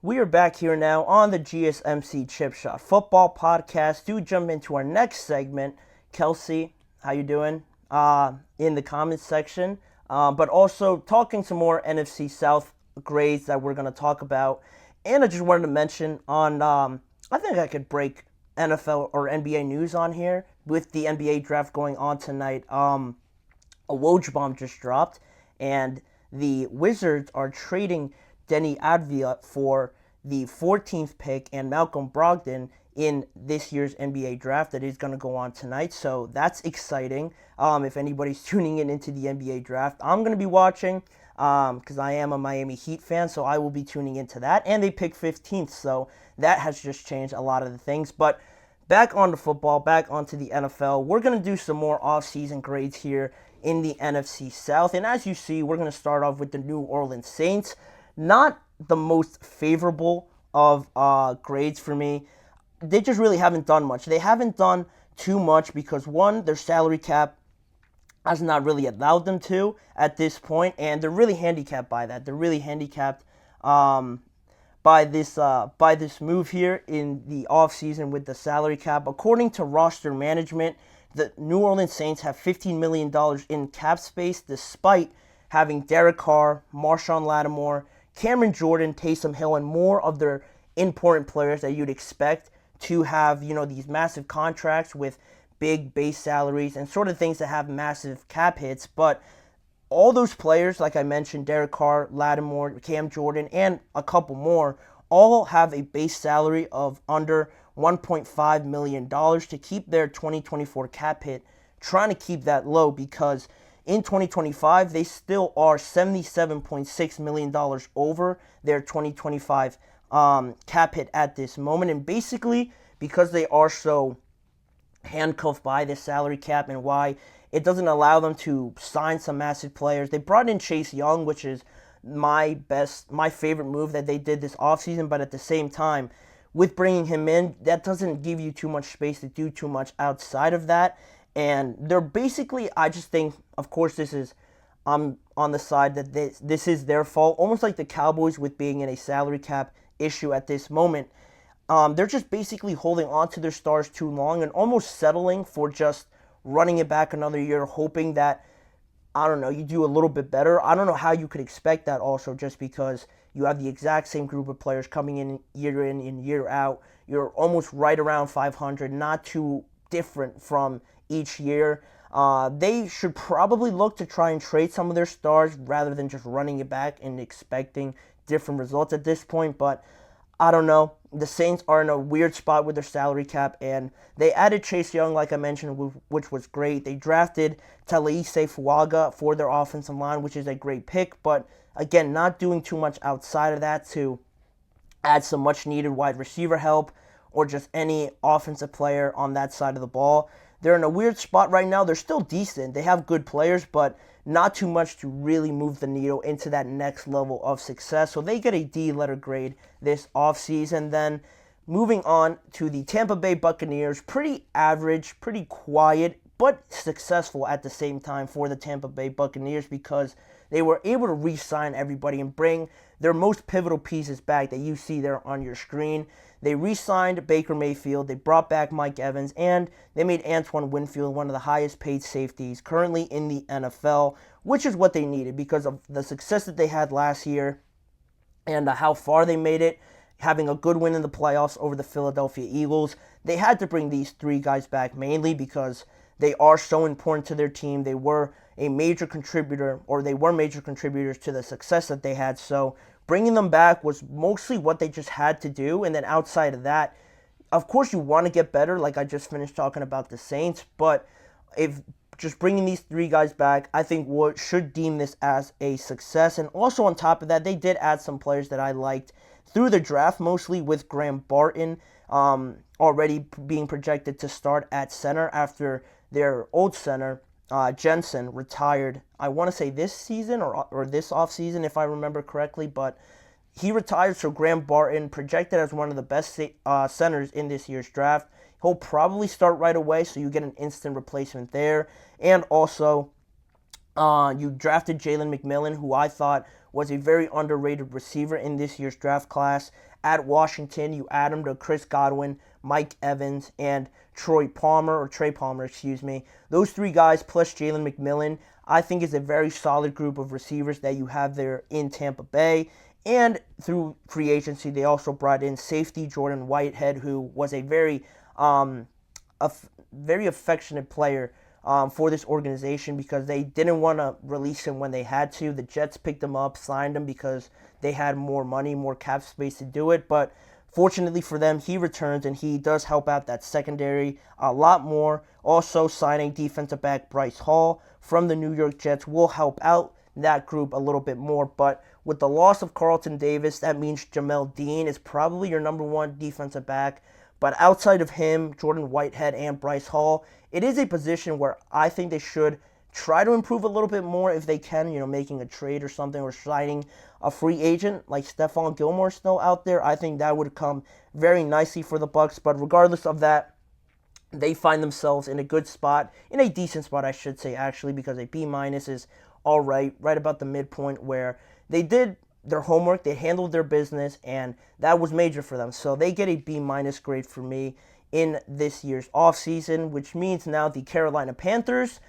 We are back here now on the GSMC Chip Shot Football Podcast. Do jump into our next segment. Kelsey, how you doing? In the comments section. But also talking some more NFC South grades that we're going to talk about. And I just wanted to mention I think I could break NFL or NBA news on here with the NBA draft going on tonight. A Woj bomb just dropped, and the Wizards are trading Denny Advia for the 14th pick and Malcolm Brogdon in this year's NBA draft that is going to go on tonight. So that's exciting. If anybody's tuning in into the NBA draft, I'm going to be watching because I am a Miami Heat fan, so I will be tuning into that. And they picked 15th, so that has just changed a lot of the things. But back on to football, back onto the NFL. We're going to do some more offseason grades here in the NFC South. And as you see, we're going to start off with the New Orleans Saints. Not the most favorable of grades for me. They just really haven't done much. They haven't done too much because, one, their salary cap has not really allowed them to at this point, and they're really handicapped by that. They're really handicapped by this move here in the offseason with the salary cap. According to roster management, the New Orleans Saints have $15 million in cap space despite having Derek Carr, Marshawn Lattimore, Cameron Jordan, Taysom Hill, and more of their important players that you'd expect to have, these massive contracts with big base salaries and sort of things that have massive cap hits. But all those players, like I mentioned, Derek Carr, Lattimore, Cam Jordan, and a couple more, all have a base salary of under $1.5 million to keep their 2024 cap hit, trying to keep that low because in 2025, they still are $77.6 million over their 2025 cap hit at this moment. And basically, because they are so handcuffed by this salary cap and why it doesn't allow them to sign some massive players, they brought in Chase Young, which is my favorite move that they did this offseason. But at the same time, with bringing him in, that doesn't give you too much space to do too much outside of that. And they're basically, I just think, of course, I'm on the side that this is their fault, almost like the Cowboys with being in a salary cap issue at this moment. They're just basically holding on to their stars too long and almost settling for just running it back another year, hoping that, I don't know, you do a little bit better. I don't know how you could expect that also just because you have the exact same group of players coming in and year out. You're almost right around 500, not too different from each year. They should probably look to try and trade some of their stars rather than just running it back and expecting different results at this point. But I don't know. The Saints are in a weird spot with their salary cap, and they added Chase Young, like I mentioned, which was great. They drafted Talise Fuaga for their offensive line, which is a great pick, but again, not doing too much outside of that to add some much-needed wide receiver help or just any offensive player on that side of the ball. They're in a weird spot right now. They're still decent. They have good players, but not too much to really move the needle into that next level of success. So they get a D letter grade this offseason. Then moving on to the Tampa Bay Buccaneers, pretty average, pretty quiet, but successful at the same time for the Tampa Bay Buccaneers because they were able to re-sign everybody and bring their most pivotal pieces back that you see there on your screen. They re-signed Baker Mayfield, they brought back Mike Evans, and they made Antoine Winfield one of the highest paid safeties currently in the NFL, which is what they needed because of the success that they had last year and how far they made it, having a good win in the playoffs over the Philadelphia Eagles. They had to bring these three guys back mainly because they are so important to their team. They were a major contributor, or they were major contributors to the success that they had. So bringing them back was mostly what they just had to do. And then outside of that, of course you want to get better, like I just finished talking about the Saints. But if just bringing these three guys back, I think what should deem this as a success. And also on top of that, they did add some players that I liked through the draft, mostly with Graham Barton already being projected to start at center after their old center, Jensen, retired, I want to say this season or this offseason, if I remember correctly, but he retired, so Graham Barton, projected as one of the best centers in this year's draft. He'll probably start right away, so you get an instant replacement there. And also, you drafted Jalen McMillan, who I thought was a very underrated receiver in this year's draft class. At Washington, you add him to Chris Godwin, Mike Evans, and Trey Palmer, excuse me. Those three guys plus Jalen McMillan, I think is a very solid group of receivers that you have there in Tampa Bay. And through free agency, they also brought in safety Jordan Whitehead, who was a very affectionate player for this organization because they didn't want to release him when they had to. The Jets picked him up, signed him because they had more money, more cap space to do it. But fortunately for them, he returns and he does help out that secondary a lot more. Also, signing defensive back Bryce Hall from the New York Jets will help out that group a little bit more. But with the loss of Carlton Davis, that means Jamel Dean is probably your number one defensive back. But outside of him, Jordan Whitehead and Bryce Hall, it is a position where I think they should try to improve a little bit more if they can, making a trade or something or signing a free agent like Stephon Gilmore still out there. I think that would come very nicely for the Bucs. But regardless of that, they find themselves in a good spot, in a decent spot, I should say, actually, because a B- is all right about the midpoint where they did their homework, they handled their business, and that was major for them. So they get a B- grade for me in this year's offseason, which means now the Carolina Panthers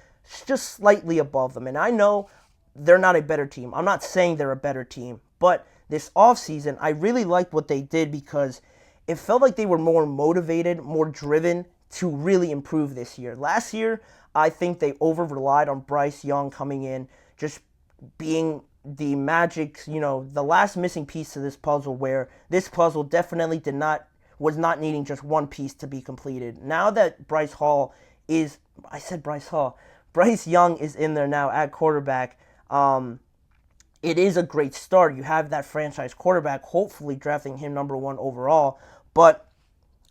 just slightly above them. And I know they're not a better team. I'm not saying they're a better team, but this offseason, I really liked what they did because it felt like they were more motivated, more driven to really improve this year. Last year, I think they over-relied on Bryce Young coming in, just being the magic, the last missing piece to this puzzle, where this puzzle definitely was not needing just one piece to be completed. Now that Bryce Young is in there now at quarterback, it is a great start. You have that franchise quarterback, hopefully drafting him number one overall. But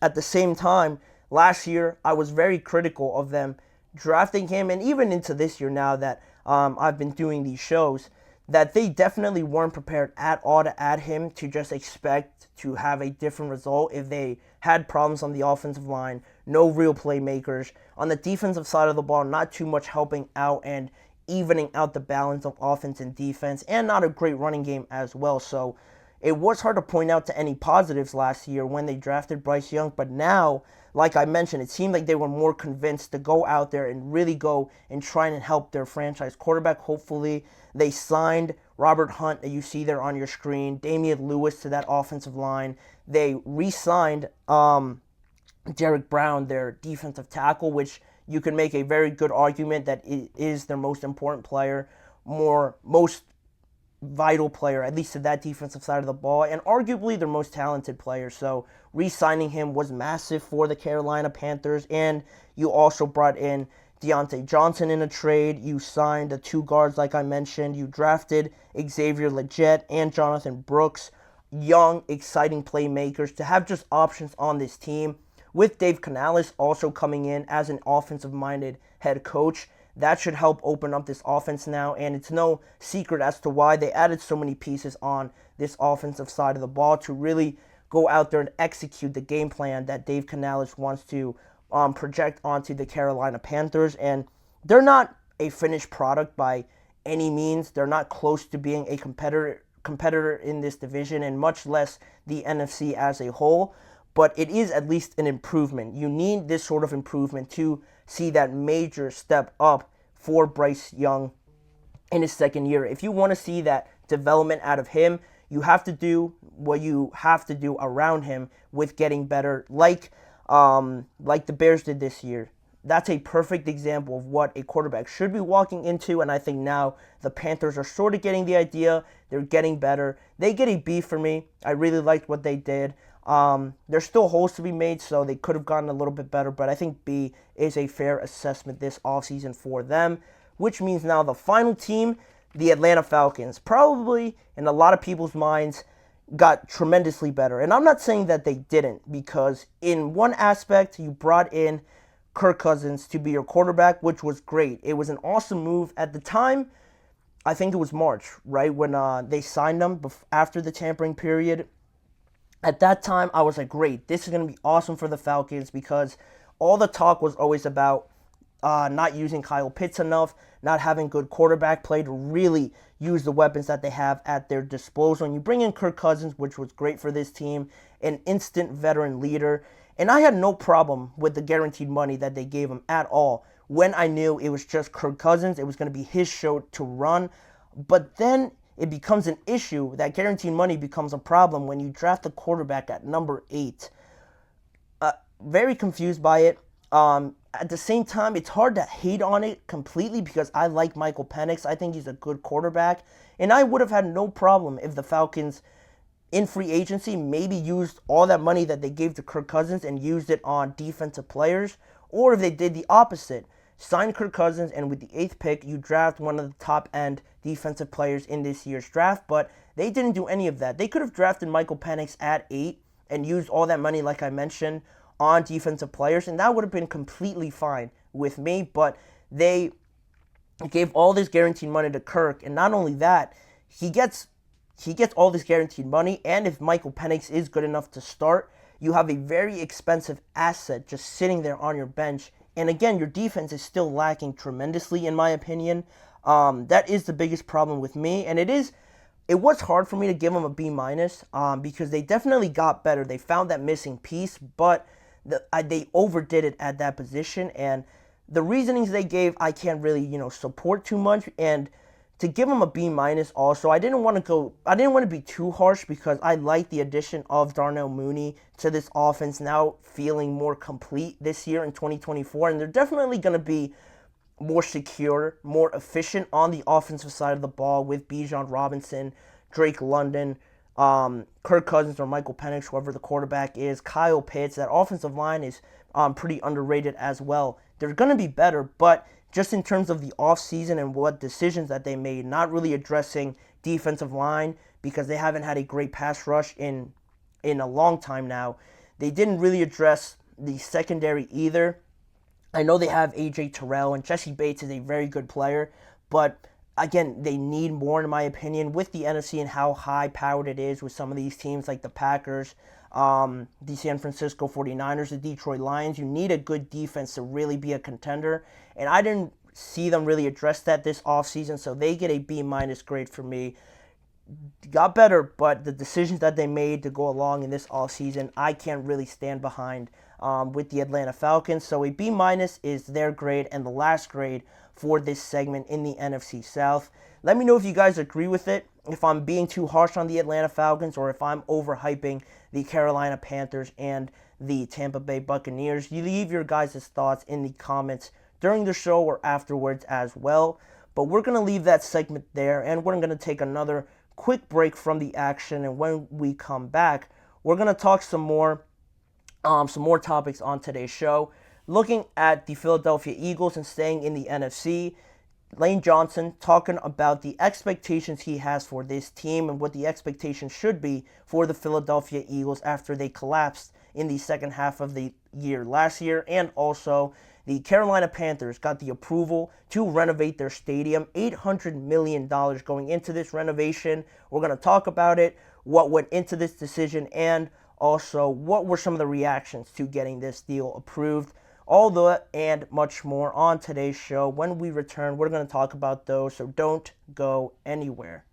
at the same time, last year, I was very critical of them drafting him, and even into this year now that I've been doing these shows, that they definitely weren't prepared at all to add him to just expect to have a different result if they had problems on the offensive line, no real playmakers. On the defensive side of the ball, not too much helping out and evening out the balance of offense and defense, and not a great running game as well. So it was hard to point out to any positives last year when they drafted Bryce Young, but now, like I mentioned, it seemed like they were more convinced to go out there and really go and try and help their franchise quarterback. Hopefully, they signed Robert Hunt that you see there on your screen, Damian Lewis to that offensive line. They re-signed Derek Brown, their defensive tackle, which you can make a very good argument that it is their most important player, most vital player, at least to that defensive side of the ball, and arguably their most talented player. So re-signing him was massive for the Carolina Panthers, and you also brought in Deontay Johnson in a trade. You signed the two guards like I mentioned. You drafted Xavier Legette and Jonathan Brooks, young, exciting playmakers to have just options on this team. With Dave Canales also coming in as an offensive-minded head coach, that should help open up this offense now, and it's no secret as to why they added so many pieces on this offensive side of the ball to really go out there and execute the game plan that Dave Canales wants to project onto the Carolina Panthers. And they're not a finished product by any means. They're not close to being a competitor in this division, and much less the NFC as a whole. But it is at least an improvement. You need this sort of improvement to see that major step up for Bryce Young in his second year. If you want to see that development out of him, you have to do what you have to do around him with getting better, like the Bears did this year. That's a perfect example of what a quarterback should be walking into, and I think now the Panthers are sort of getting the idea. They're getting better. They get a B for me. I really liked what they did. There's still holes to be made, so they could have gotten a little bit better, but I think B is a fair assessment this offseason for them, which means now the final team, the Atlanta Falcons, probably in a lot of people's minds got tremendously better. And I'm not saying that they didn't, because in one aspect, you brought in Kirk Cousins to be your quarterback, which was great. It was an awesome move at the time. I think it was March, right, when they signed him after the tampering period. At that time, I was like, great, this is going to be awesome for the Falcons, because all the talk was always about not using Kyle Pitts enough, not having good quarterback play to really, use the weapons that they have at their disposal. And you bring in Kirk Cousins, which was great for this team, an instant veteran leader. And I had no problem with the guaranteed money that they gave him at all. When I knew it was just Kirk Cousins, it was going to be his show to run. But then it becomes an issue. That guaranteed money becomes a problem when you draft a quarterback at number 8. Very confused by it. At the same time, it's hard to hate on it completely because I like Michael Penix. I think he's a good quarterback. And I would have had no problem if the Falcons, in free agency, maybe used all that money that they gave to Kirk Cousins and used it on defensive players. Or if they did the opposite, sign Kirk Cousins, and with the 8th pick, you draft one of the top-end defensive players in this year's draft. But they didn't do any of that. They could have drafted Michael Penix at 8 and used all that money, like I mentioned, on defensive players, and that would have been completely fine with me. But they gave all this guaranteed money to Kirk, and not only that, he gets all this guaranteed money, and if Michael Penix is good enough to start, you have a very expensive asset just sitting there on your bench. And again, your defense is still lacking tremendously, in my opinion. That is the biggest problem with me, and it was hard for me to give them a B-, because they definitely got better. They found that missing piece, but they overdid it at that position, and the reasonings they gave, I can't really, support too much. And to give them a B- also, I didn't want to be too harsh because I like the addition of Darnell Mooney to this offense now feeling more complete this year in 2024, and they're definitely going to be more secure, more efficient on the offensive side of the ball with Bijan Robinson, Drake London, Kirk Cousins or Michael Penix, whoever the quarterback is, Kyle Pitts. That offensive line is pretty underrated as well. They're going to be better, but just in terms of the offseason and what decisions that they made, not really addressing defensive line because they haven't had a great pass rush in a long time now. They didn't really address the secondary either. I know they have A.J. Terrell, and Jesse Bates is a very good player, but again, they need more, in my opinion, with the NFC and how high-powered it is with some of these teams like the Packers, the San Francisco 49ers, the Detroit Lions. You need a good defense to really be a contender, and I didn't see them really address that this offseason, so they get a B- grade for me. Got better, but the decisions that they made to go along in this offseason, I can't really stand behind with the Atlanta Falcons. So a B- is their grade and the last grade for this segment in the NFC South. Let me know if you guys agree with it, if I'm being too harsh on the Atlanta Falcons, or if I'm overhyping the Carolina Panthers and the Tampa Bay Buccaneers. You leave your guys' thoughts in the comments during the show or afterwards as well. But we're going to leave that segment there, and we're going to take another quick break from the action. And when we come back, we're going to talk some more topics on today's show. Looking at the Philadelphia Eagles and staying in the NFC, Lane Johnson talking about the expectations he has for this team and what the expectations should be for the Philadelphia Eagles after they collapsed in the second half of the year last year. And also, the Carolina Panthers got the approval to renovate their stadium, $800 million going into this renovation. We're going to talk about it, what went into this decision, and also what were some of the reactions to getting this deal approved. All that and much more on today's show. When we return, we're going to talk about those, so don't go anywhere.